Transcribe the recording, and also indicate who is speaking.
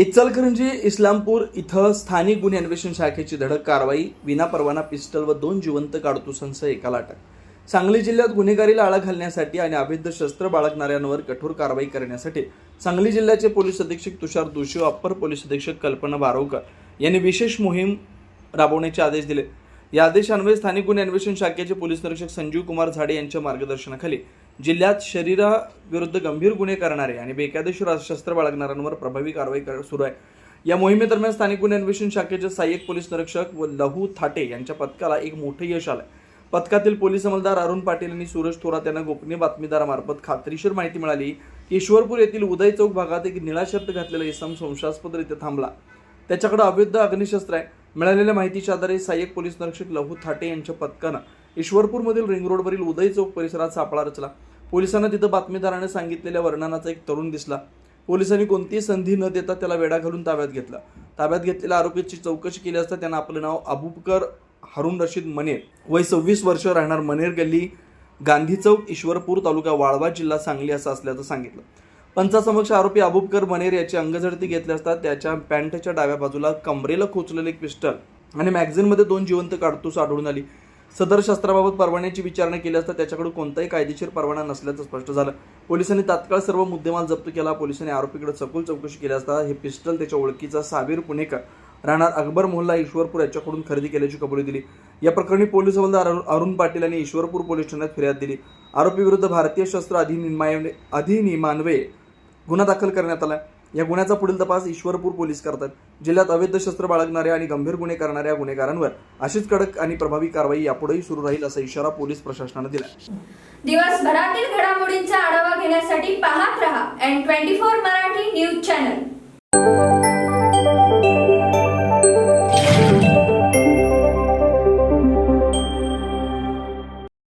Speaker 1: इचलकरंजी इस्लामपूर इथं स्थानिक गुन्हे अन्वेषण शाखेची धडक कारवाई. विनापरवाना पिस्टल व 2 जिवंत काडतुसांसह एकाला अटक. सांगली जिल्ह्यात गुन्हेगारीला आळा घालण्यासाठी आणि अवैध शस्त्र बाळगणाऱ्यांवर कठोर कारवाई करण्यासाठी सांगली जिल्ह्याचे पोलीस अधीक्षक तुषार दोशी व अप्पर पोलीस अधीक्षक कल्पना बारोकर यांनी विशेष मोहीम राबवण्याचे आदेश दिले. या आदेशान्वये स्थानिक गुन्हे अन्वेषण शाखेचे पोलीस निरीक्षक संजीव कुमार झाडे यांच्या मार्गदर्शनाखाली जिल्ह्यात शरीराविरुद्ध गंभीर गुन्हे करणारे आणि बेकायदेशीर शस्त्र बाळगणाऱ्यांवर प्रभावी कारवाई सुरू आहे. या मोहिमेदरम्यान स्थानिक गुन्हे अन्वेषण शाखेचे सहाय्यक पोलीस निरीक्षक व लहू थाटे यांच्या पथकाला एक मोठे यश आले. पथकातील पोलीस अंमलदार अरुण पाटील आणि सूरज थोरात यांना गोपनीय बातमीदारामार्फत खात्रीशीर माहिती मिळाली की ईश्वरपूर येथील उदय चौक भागात एक निळा शर्ट घातलेला इसम संशयास्पदरीत्या थांबला. त्याच्याकडे अवैध अग्निशस्त्र आहे. मिळालेल्या माहितीच्या आधारे सहाय्यक पोलीस निरीक्षक लहू थाटे यांच्या पथकानं ईश्वरपूरमधील रिंग रोडवरील उदय चौक परिसरात सापळा रचला. पोलिसांना तिथं बातमीदाराने सांगितलेल्या वर्णनाचा एक तरुण दिसला. पोलिसांनी कोणतीही संधी न देता त्याला वेढा घालून ताब्यात घेतला. ताब्यात घेतलेल्या आरोपीची चौकशी केली असता त्यांना आपलं नाव अबूबकर हारून रशीद मनेर, वय 26 वर्ष, राहणार मनेर गल्ली, गांधी चौक, ईश्वरपूर, तालुका वाळवा, जिल्हा सांगली असं असल्याचं सांगितलं. पंचासमक्ष आरोपी अबूबकर मनेर याची अंगझडती घेतली असता त्याच्या पॅन्टच्या डाव्या बाजूला कमरेला खोचलेलं एक पिस्टल आणि मॅगझिनमध्ये 2 जिवंत काडतूस आढळून आली. सदर शस्त्राबाबत परवान्याची विचारणा केली असता त्याच्याकडे कोणताही कायदेशीर परवाना नसल्याचं स्पष्ट झालं. पोलिसांनी तात्काळ सर्व मुद्देमाल जप्त केला. पोलिसांनी आरोपीकडे सखोल चौकशी केली असता हे पिस्टल त्याच्या ओळखीचा साबीर पुणेकर, राहणार अकबर मोहल्ला, ईश्वरपूर याच्याकडून खरेदी केल्याची कबुली दिली. या प्रकरणी पोलीस हवालदार अरुण पाटील यांनी ईश्वरपूर पोलीस ठाण्यात फिर्याद दिली. आरोपी विरुद्ध भारतीय शस्त्र अधिनियमान्वये गुन्हा दाखल करण्यात आला. या गुन्ह्याचा पुढील तपास ईश्वरपूर पोलीस करतात. जिल्ह्यात अवैध शस्त्र बाळगणाऱ्या आणि गंभीर गुन्हे करणाऱ्या गुन्हेगारांवर अशीच कडक आणि प्रभावी कारवाई यापुढेही सुरू राहील असा इशारा पोलीस प्रशासनाने दिला.
Speaker 2: दिवसभरातील घडामोडींचा आढावा घेण्यासाठी पाहत रहा N24 मराठी न्यूज चॅनल.